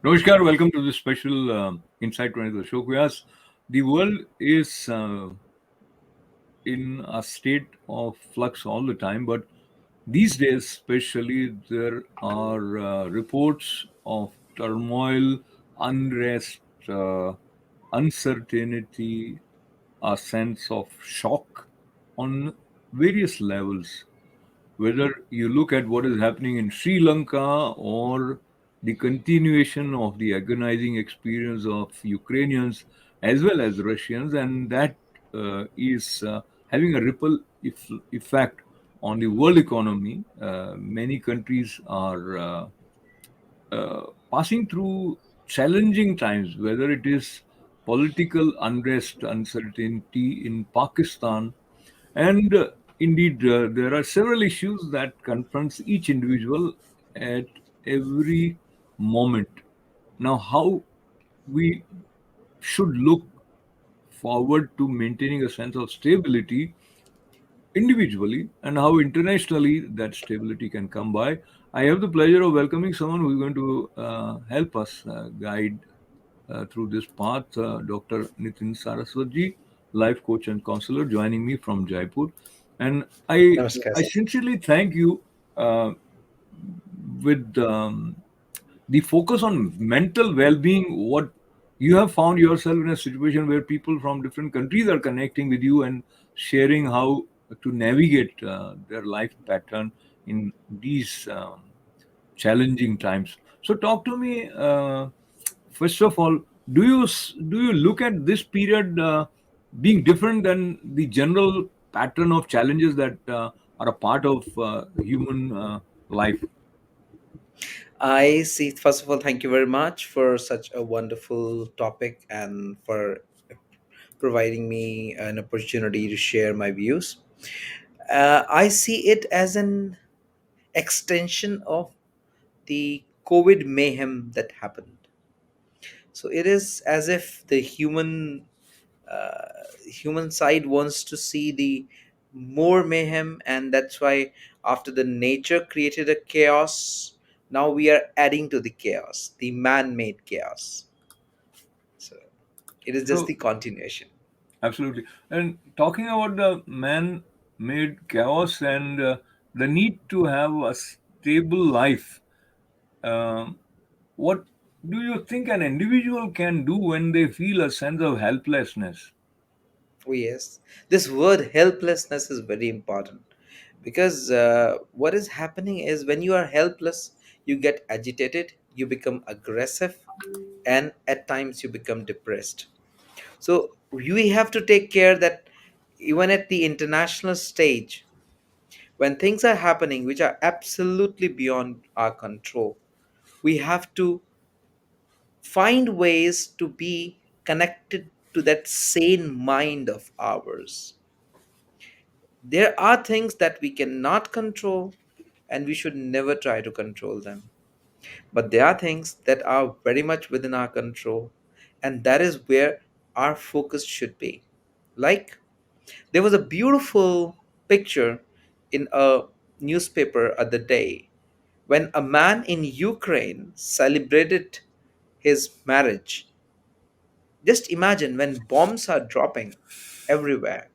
Namaskar, welcome to this special Insight 20 with Ashok Vyas. The world is in a state of flux all the time, but these days, especially, there are reports of turmoil, unrest, uncertainty, a sense of shock on various levels. Whether you look at what is happening in Sri Lanka or the continuation of the agonizing experience of Ukrainians as well as Russians, and that is having a ripple effect on the world economy. Many countries are passing through challenging times, whether it is political unrest, uncertainty in Pakistan, and indeed there are several issues that confronts each individual at every moment. Now, how we should look forward to maintaining a sense of stability individually and how internationally that stability can come by. I have the pleasure of welcoming someone who is going to help us guide through this path, Dr. Nitin Saraswat, life coach and counselor, joining me from Jaipur. And Namaskar, I sir. sincerely thank you uh, with the focus on mental well-being. What you have found yourself in a situation where people from different countries are connecting with you and sharing how to navigate their life pattern in these challenging times. So talk to me first of all. Do you look at this period being different than the general pattern of challenges that are a part of human life? I see. First of all, thank you very much for such a wonderful topic and for providing me an opportunity to share my views. I see it as an extension of the COVID mayhem that happened. So it is as if the human side wants to see the more mayhem, and that's why after the nature created a chaos, now we are adding to the chaos, the man-made chaos. So it is just So the continuation. absolutely. And talking about the man made chaos and the need to have a stable life, um, what do you think an individual can do when they feel a sense of helplessness? Oh yes, this word helplessness is very important, because what is happening is when you are helpless, you get agitated, you become aggressive, and at times you become depressed. So we have to take care that even at the international stage, when things are happening which are absolutely beyond our control, we have to find ways to be connected to that sane mind of ours. There are things that we cannot control, and we should never try to control them. But there are things that are very much within our control, and that is where our focus should be. Like, there was a beautiful picture in a newspaper other day when a man in Ukraine celebrated his marriage. Just imagine when bombs are dropping everywhere,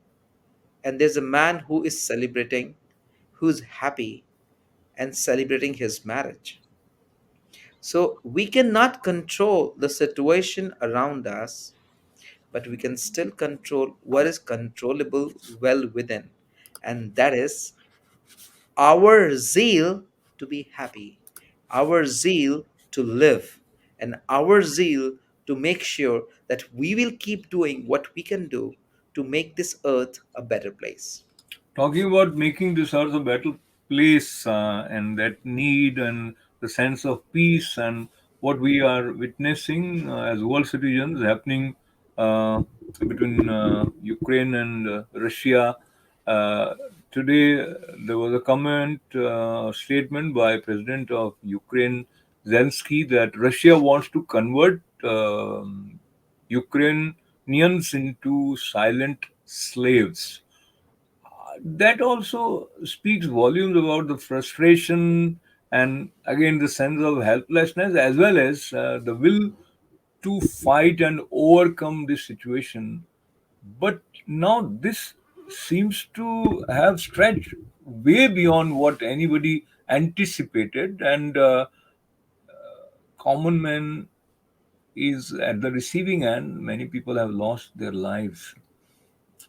and there's a man who is celebrating, who's happy and celebrating his marriage. So we cannot control the situation around us, but we can still control what is controllable well within, and that is our zeal to be happy, our zeal to live, and our zeal to make sure that we will keep doing what we can do to make this earth a better place. Talking about making this earth a better place and that need and the sense of peace and what we are witnessing as world citizens happening between Ukraine and Russia. Uh, Today, there was a comment statement by President of Ukraine, Zelensky, that Russia wants to convert Ukrainians into silent slaves. That also speaks volumes about the frustration and again the sense of helplessness as well as the will to fight and overcome this situation. But now this seems to have stretched way beyond what anybody anticipated, and common man is at the receiving end. Many people have lost their lives.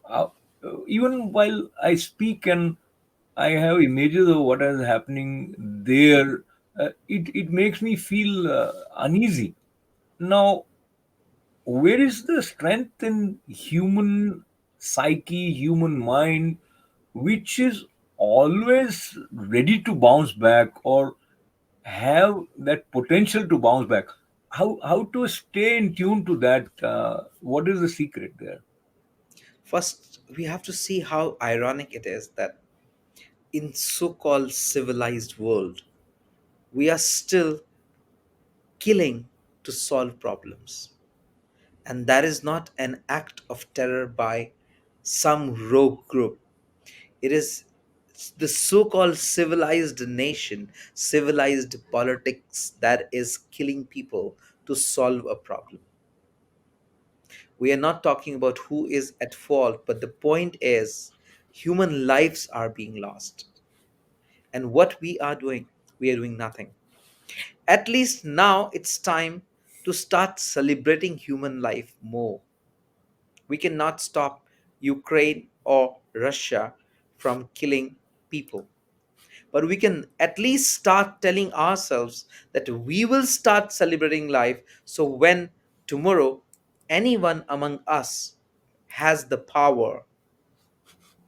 Uh, Even while I speak and I have images of what is happening there, it makes me feel uneasy. Now, where is the strength in human psyche, human mind, which is always ready to bounce back or have that potential to bounce back? How to stay in tune to that? What is the secret there? First, we have to see how ironic it is that in so-called civilized world, we are still killing to solve problems. And that is not an act of terror by some rogue group. It is the so-called civilized nation, civilized politics that is killing people to solve a problem. We are not talking about who is at fault, but the point is human lives are being lost. And what we are doing nothing. At least now it's time to start celebrating human life more. We cannot stop Ukraine or Russia from killing people, but we can at least start telling ourselves that we will start celebrating life. So when tomorrow anyone among us has the power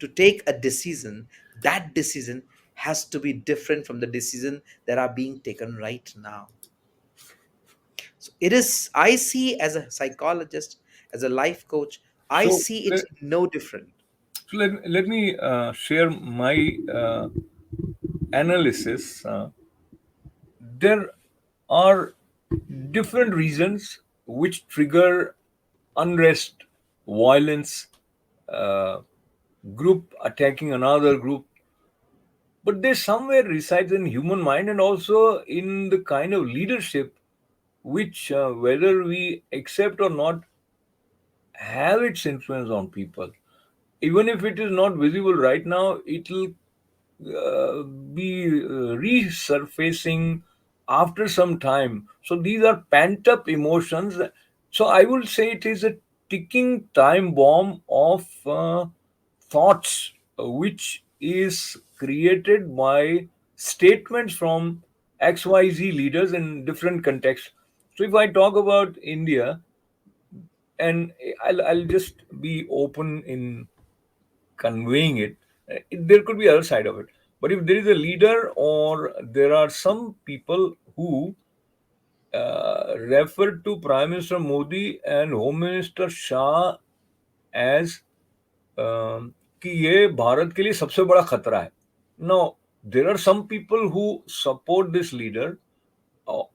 to take a decision, that decision has to be different from the decision that are being taken right now. So it is, I see as a psychologist, as a life coach, I So see it no different. let me share my analysis. There are different reasons which trigger unrest, violence, uh, group attacking another group, but they somewhere resides in human mind and also in the kind of leadership which, whether we accept or not, have its influence on people. Even if it is not visible right now, it will be resurfacing after some time. So these are pent up emotions. So I would say it is a ticking time bomb of thoughts, which is created by statements from XYZ leaders in different contexts. So if I talk about India, and I'll just be open in conveying it. There could be other side of it. But if there is a leader or there are some people who refer to Prime Minister Modi and Home Minister Shah as कि ये भारत के लिए सबसे बड़ा खतरा है. Now, there are some people who support this leader.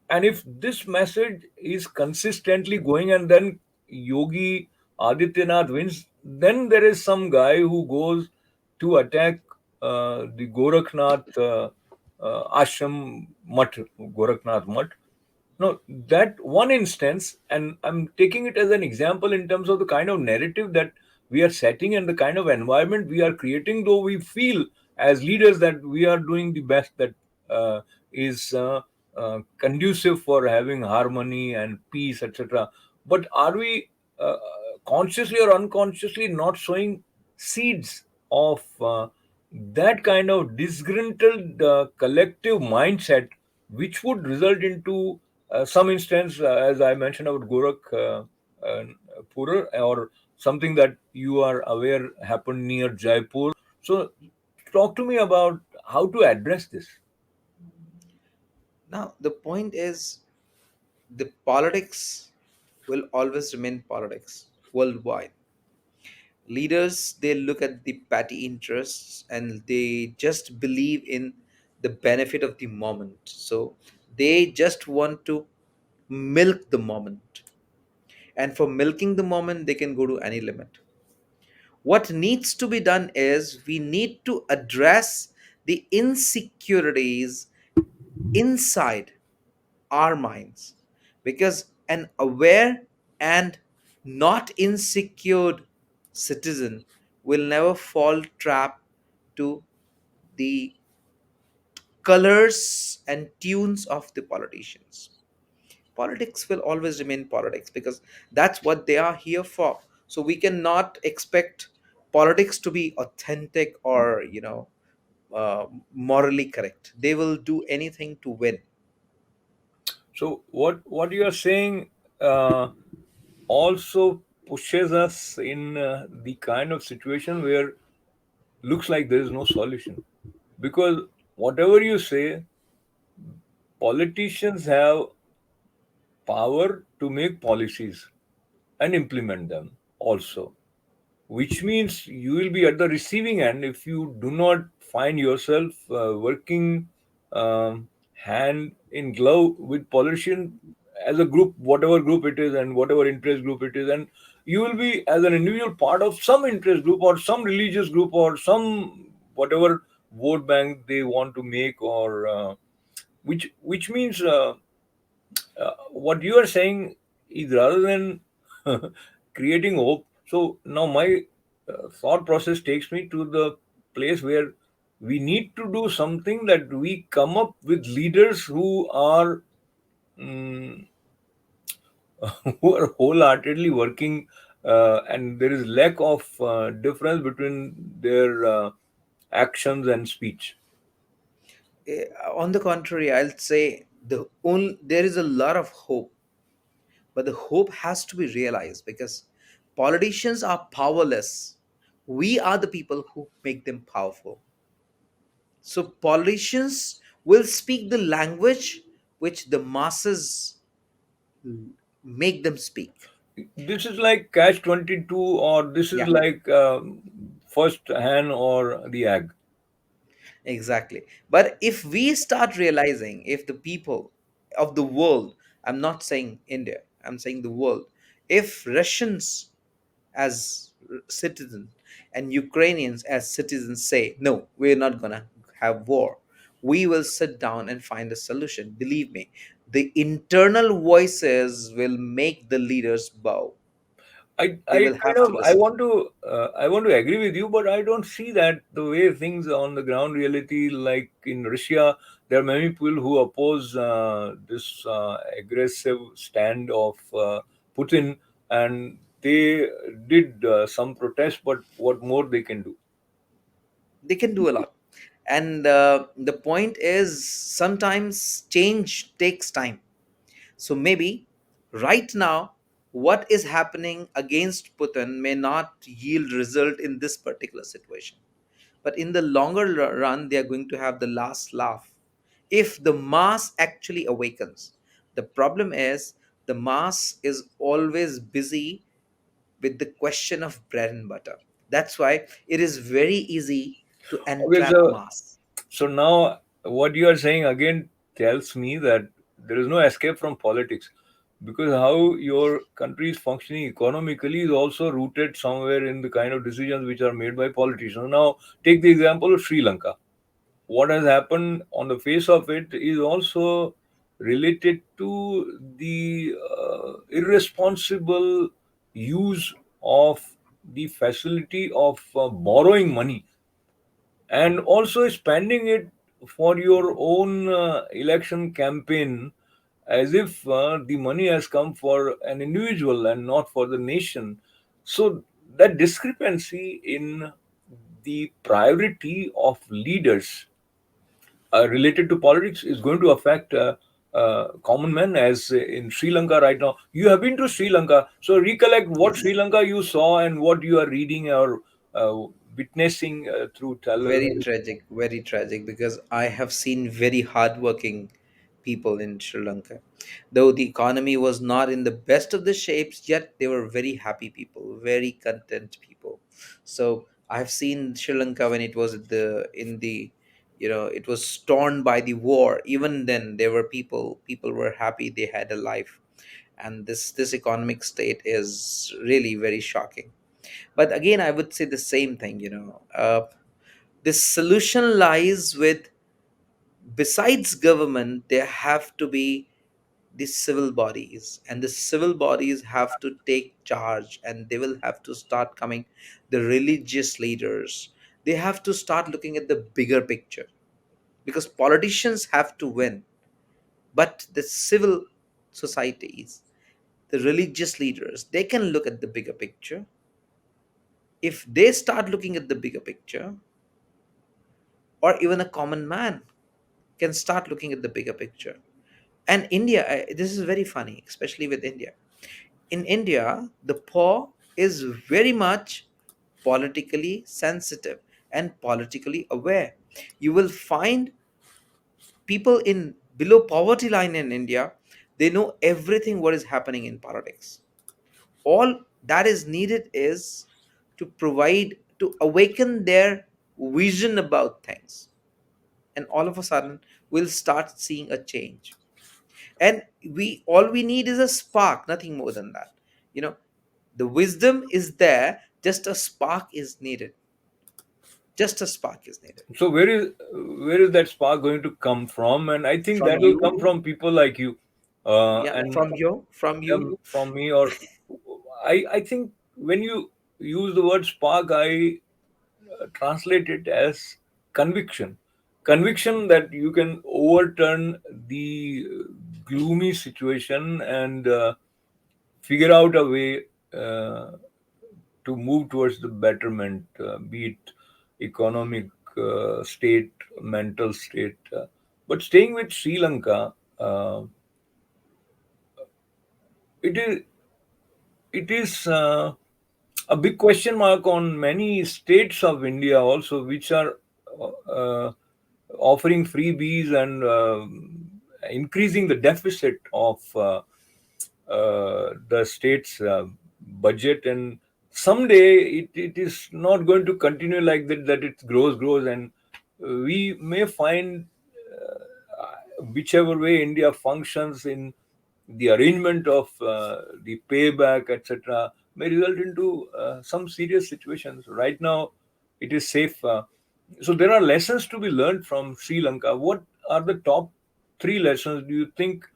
And if this message is consistently going and then Yogi Adityanath wins, then there is some guy who goes to attack the Gorakhnath ashram mutt, Gorakhnath mutt. No, that one instance, and I'm taking it as an example in terms of the kind of narrative that we are setting and the kind of environment we are creating, though we feel as leaders that we are doing the best that is conducive for having harmony and peace, etc. But are we consciously or unconsciously not sowing seeds of that kind of disgruntled collective mindset, which would result into some instance, as I mentioned about Gorakh Pura, or something that you are aware happened near Jaipur. So, talk to me about how to address this. Now, the point is the politics will always remain politics worldwide. Leaders, they look at the petty interests and they just believe in the benefit of the moment. So they just want to milk the moment. And for milking the moment, they can go to any limit. What needs to be done is we need to address the insecurities inside our minds, because an aware and not insecure citizen will never fall trap to the colors and tunes of the politicians. Politics will always remain politics because that's what they are here for. So we cannot expect politics to be authentic or, morally correct. They will do anything to win. So what you are saying uh, also pushes us in the kind of situation where looks like there is no solution, because whatever you say, politicians have power to make policies and implement them also, which means you will be at the receiving end if you do not find yourself working hand in glove with politician as a group, whatever group it is and whatever interest group it is, and you will be as an individual part of some interest group or some religious group or some whatever vote bank they want to make, or which means what you are saying is, rather than creating hope, so now my thought process takes me to the place where we need to do something, that we come up with leaders who are mm, who are wholeheartedly working, and there is lack of difference between their actions and speech. On the contrary, I'll say there is a lot of hope, but the hope has to be realized because politicians are powerless. We are the people who make them powerful. So politicians will speak the language which the masses make them speak. This is like catch 22, or this is Yeah, like first hen or the egg. exactly. But if we start realizing, if the people of the world, I'm not saying India, I'm saying the world, if Russians as citizens and Ukrainians as citizens say, no, we're not going to have war, we will sit down and find a solution. Believe me, the internal voices will make the leaders bow. They I will kind have to of listen. I want to agree with you, but I don't see that the way things on the ground reality. Like in Russia, there are many people who oppose this aggressive stand of Putin, and they did some protest. But what more they can do? They can do a lot. And the point is, sometimes change takes time. So maybe right now, what is happening against Putin may not yield result in this particular situation. But in the longer run, they are going to have the last laugh if the mass actually awakens. The problem is the mass is always busy with the question of bread and butter. That's why it is very easy to Okay, entrap so mass. now what you are saying again tells me that there is no escape from politics, because how your country is functioning economically is also rooted somewhere in the kind of decisions which are made by politicians. Now, take the example of Sri Lanka. What has happened on the face of it is also related to the irresponsible use of the facility of borrowing money and also spending it for your own election campaign, as if the money has come for an individual and not for the nation. So that discrepancy in the priority of leaders related to politics is going to affect common men, as in Sri Lanka right now. You have been to Sri Lanka, so recollect what Yes. Sri Lanka you saw and what you are reading or witnessing through Very television. tragic, very tragic, because I have seen very hardworking people in Sri Lanka. Though the economy was not in the best of the shapes, yet they were very happy people, very content people. So I have seen Sri Lanka when it was in the, it was torn by the war. Even then, there were people were happy, they had a life. And this economic state is really very shocking. But again, I would say the same thing. This solution lies with Besides government, there have to be the civil bodies, and the civil bodies have to take charge, and they will have to start coming, the religious leaders, they have to start looking at the bigger picture, because politicians have to win, but the civil societies, the religious leaders, they can look at the bigger picture. If they start looking at the bigger picture, or even a common man can start looking at the bigger picture. And India, this is very funny, especially with India. In India, the poor is very much politically sensitive and politically aware. You will find people in below poverty line in India, they know everything what is happening in politics. All that is needed is to provide, to awaken their vision about things, and all of a sudden we'll start seeing a change. And we, all we need is a spark, nothing more than that. You know, the wisdom is there, just a spark is needed. Just a spark is needed. So where is that spark going to come from? And I think From that will come you. from people like you, Yeah, and from you. from me. Or I think when you use the word spark, I translate it as conviction. Conviction that you can overturn the gloomy situation and figure out a way to move towards the betterment, be it economic state, mental state. But staying with Sri Lanka, it is it is a big question mark on many states of India also, which are uh, offering freebies and increasing the deficit of the state's budget. And someday it is not going to continue like that, that it grows, and we may find whichever way India functions in the arrangement of the payback, etc., may result into some serious situations. Right now, it is safe. So there are lessons to be learned from Sri Lanka. What are the top three lessons do you think,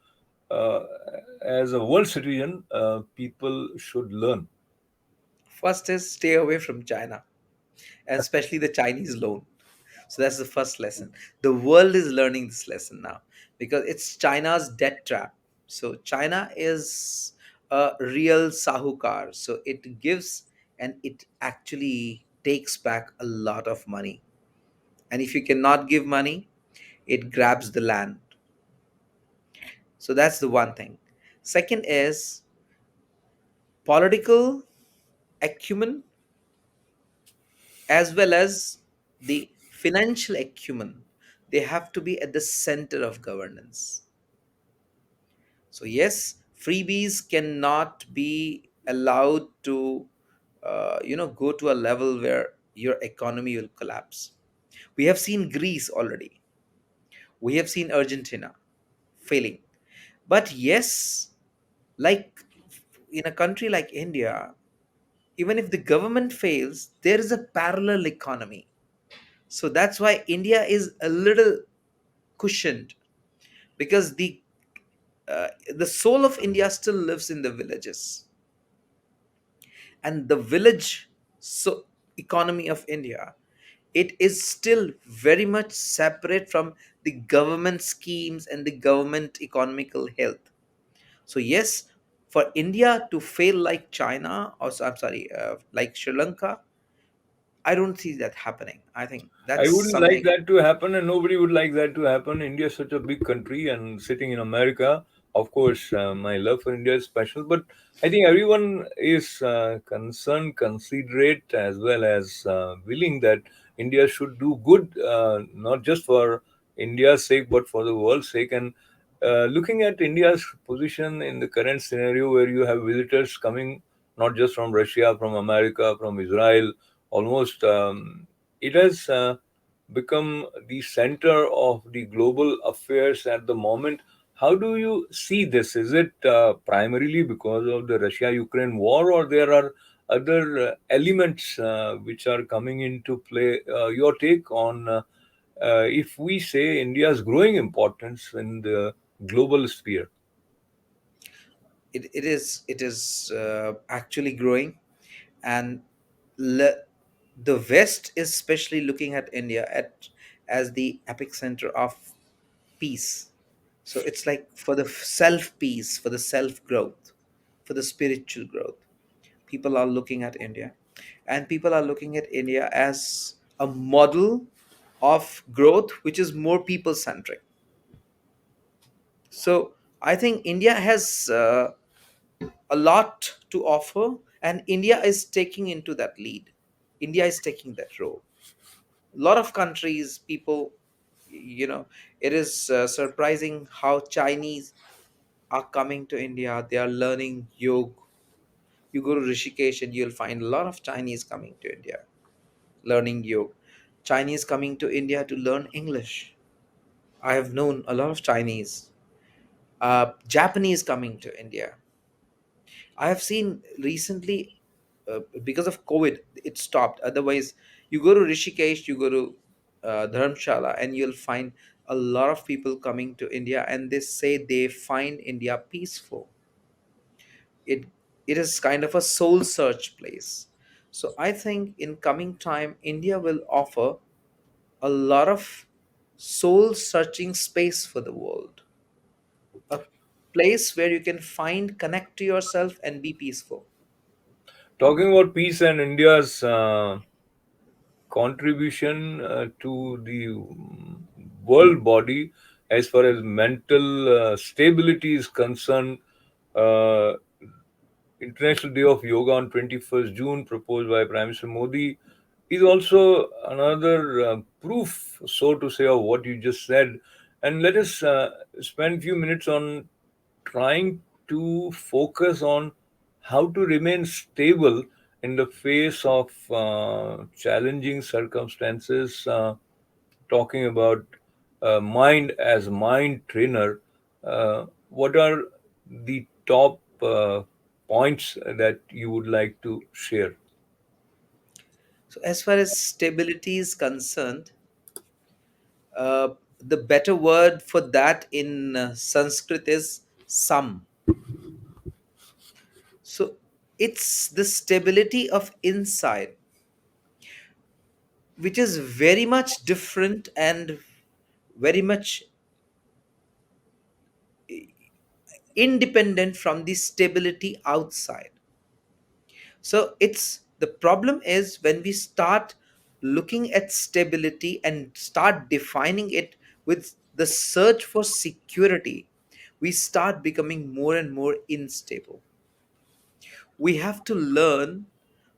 uh, as a world citizen, people should learn? First is stay away from China, and especially the Chinese loan. So that's the first lesson. The world is learning this lesson now, because it's China's debt trap. So China is a real sahukar. So it gives and it actually takes back a lot of money. And if you cannot give money, it grabs the land. So that's the one thing. Second is political acumen, as well as the financial acumen. They have to be at the center of governance. So yes, freebies cannot be allowed to, go to a level where your economy will collapse. We have seen Greece already. We have seen Argentina failing. But yes, like in a country like India, even if the government fails, there is a parallel economy. So that's why India is a little cushioned, because the soul of India still lives in the villages, and the village so economy of India, it is still very much separate from the government schemes and the government economical health. So yes, for India to fail like China, or I'm sorry, like Sri Lanka, I don't see that happening. I think I that's wouldn't like something. that to happen, and nobody would like that to happen. India is such a big country, and sitting in America, of course, my love for India is special. But I think everyone is concerned, considerate, as well as willing that India should do good, not just for India's sake, but for the world's sake. And looking at India's position in the current scenario, where you have visitors coming not just from Russia, from America, from Israel, almost. It has become the center of the global affairs at the moment. How do you see this? Is it primarily because of the Russia-Ukraine war, or there are other elements which are coming into play? Your take on if we say India's growing importance in the global sphere? It is actually growing, and le- the West is especially looking at India as the epicenter of peace. So it's like for the self peace, for the self growth, for the spiritual growth. People are looking at India, and people are looking at India as a model of growth which is more people centric. So I think India has a lot to offer, and India is taking into that lead. India is taking that role. A lot of countries, people, you know, it is surprising how Chinese are coming to India. They are learning yoga. You go to Rishikesh and you'll find a lot of Chinese coming to India learning yoga. Chinese coming to India to learn English. I have known a lot of Chinese. Japanese coming to India. I have seen recently, because of COVID, it stopped. Otherwise, you go to Rishikesh, you go to Dharamshala, and you'll find a lot of people coming to India, and they say they find India peaceful. It it is kind of a soul search place. So I think in coming time, India will offer a lot of soul searching space for the world, a place where you can find, connect to yourself, and be peaceful. Talking about peace and India's contribution to the world body as far as mental stability is concerned, uh, International Day of Yoga on 21st June, proposed by Prime Minister Modi, is also another proof, so to say, of what you just said. And let us spend a few minutes on trying to focus on how to remain stable in the face of challenging circumstances. Talking about mind as mind trainer, what are the top points that you would like to share? So, as far as stability is concerned, the better word for that in Sanskrit is sam. So, it's the stability of inside, which is very much different and very much independent from the stability outside. So it's the problem is when we start looking at stability and start defining it with the search for security, we start becoming more and more unstable. We have to learn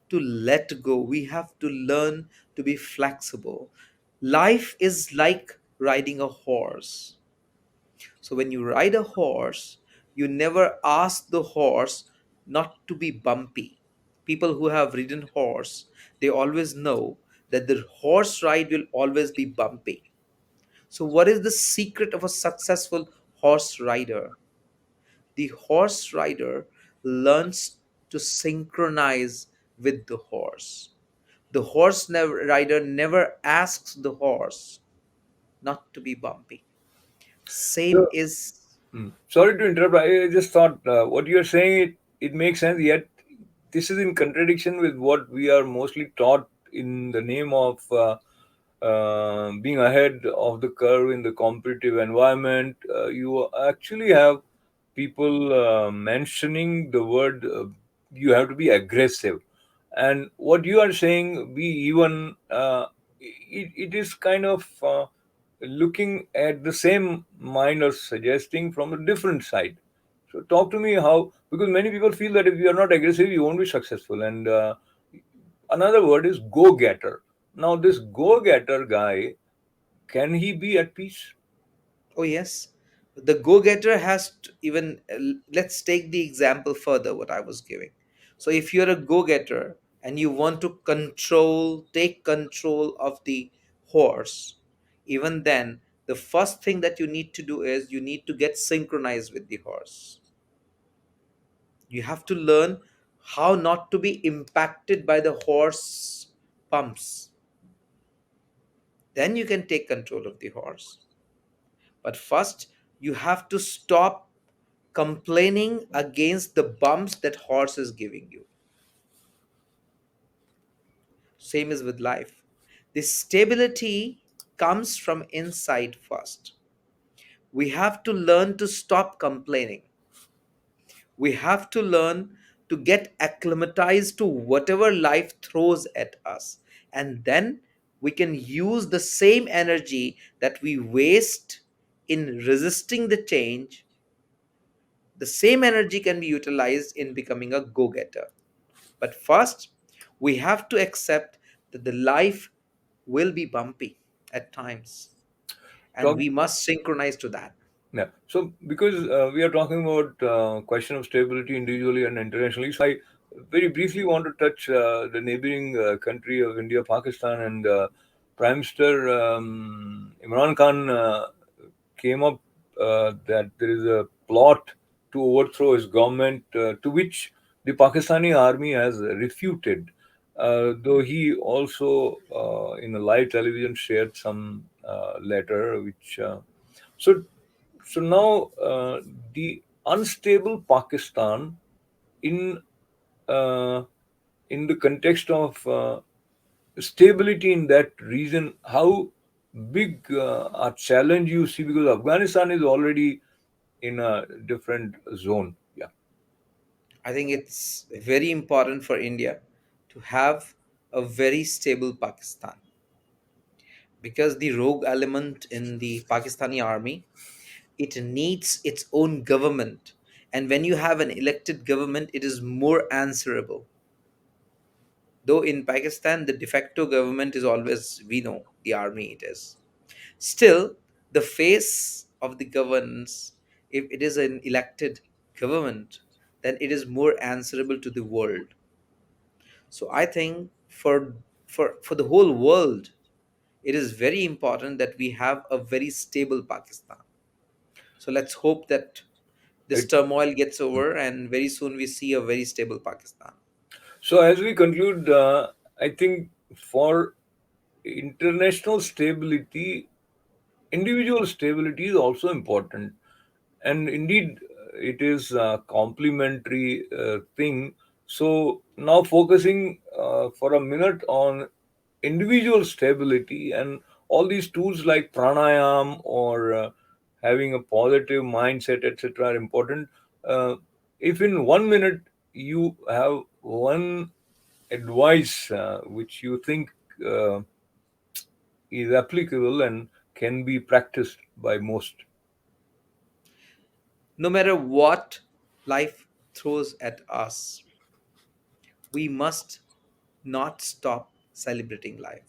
to let go. We have to learn to be flexible. Life is like riding a horse. So when you ride a horse, you never ask the horse not to be bumpy. People who have ridden horse, they always know that the horse ride will always be bumpy. So what is the secret of a successful horse rider? The horse rider learns to synchronize with the horse. The rider never asks the horse not to be bumpy. Same So, is. sorry to interrupt. I just thought what you're saying, it makes sense, yet this is in contradiction with what we are mostly taught in the name of being ahead of the curve in the competitive environment. You actually have people mentioning the word you have to be aggressive. And what you are saying, we even, it is kind of looking at the same mind or suggesting from a different side. So talk to me how, because many people feel that if you are not aggressive, you won't be successful. And another word is go-getter. Now, this go-getter guy, can he be at peace? Oh, yes. The go getter has to even, let's take the example further, what I was giving. So, if you're a go getter and you want to take control of the horse, even then, the first thing that you need to do is you need to get synchronized with the horse. You have to learn how not to be impacted by the horse pumps. Then you can take control of the horse. But first, you have to stop complaining against the bumps that horse is giving you. Same is with life. The stability comes from inside first. We have to learn to stop complaining. We have to learn to get acclimatized to whatever life throws at us. And then we can use the same energy that we waste in resisting the change. The same energy can be utilized in becoming a go getter. But first, we have to accept that the life will be bumpy at times, and Talk, we must synchronize to that. yeah. So because we are talking about question of stability individually and internationally, so I very briefly want to touch the neighboring country of India, Pakistan, and Prime Minister Imran Khan came up that there is a plot to overthrow his government, to which the Pakistani army has refuted. Though he also, in a live television, shared some letter which. So, so now the unstable Pakistan in uh, in the context of stability in that region, how big a challenge you see, because Afghanistan is already in a different zone. Yeah, I think it's very important for India to have a very stable Pakistan, because the rogue element in the Pakistani army, it needs its own government. And when you have an elected government, it is more answerable. Though in Pakistan, the de facto government is always, we know, the army it is. Still, the face of the governance, if it is an elected government, then it is more answerable to the world. So I think for the whole world, it is very important that we have a very stable Pakistan. So let's hope that this it, turmoil gets over and very soon we see a very stable Pakistan. so as we conclude, I think for international stability, individual stability is also important, and indeed it is a complementary thing. So now focusing for a minute on individual stability, and all these tools like pranayam or having a positive mindset, etc., are important. uh, if in 1 minute you have one advice which you think uh, is applicable and can be practiced by most. No matter what life throws at us, we must not stop celebrating life.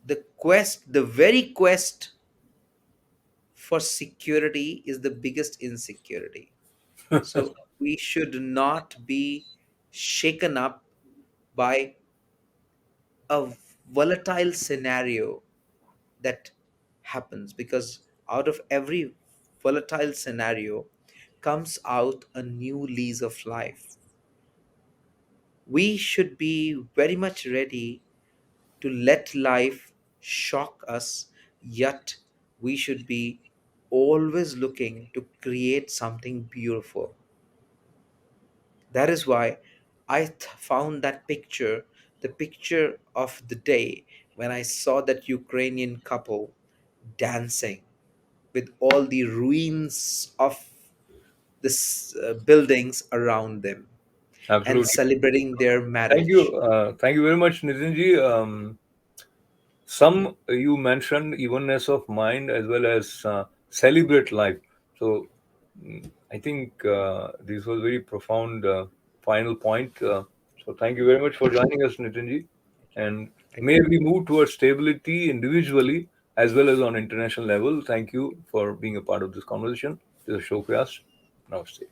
The very quest for security is the biggest insecurity. So we should not be shaken up by a volatile scenario that happens, because out of every volatile scenario comes out a new lease of life. We should be very much ready to let life shock us, yet we should be always looking to create something beautiful. That is why found that picture, the picture of the day when I saw that Ukrainian couple dancing with all the ruins of this buildings around them and Absolutely. celebrating their Thank you. marriage. Thank you very much, Nitinji. Some you mentioned evenness of mind as well as celebrate life. So I think this was very profound final point. So thank you very much for joining us, Nitinji. Thank you. And Thank may you. we move towards stability individually as well as on international level. Thank you for being a part of this conversation. This is Ashok Vyas. Namaste.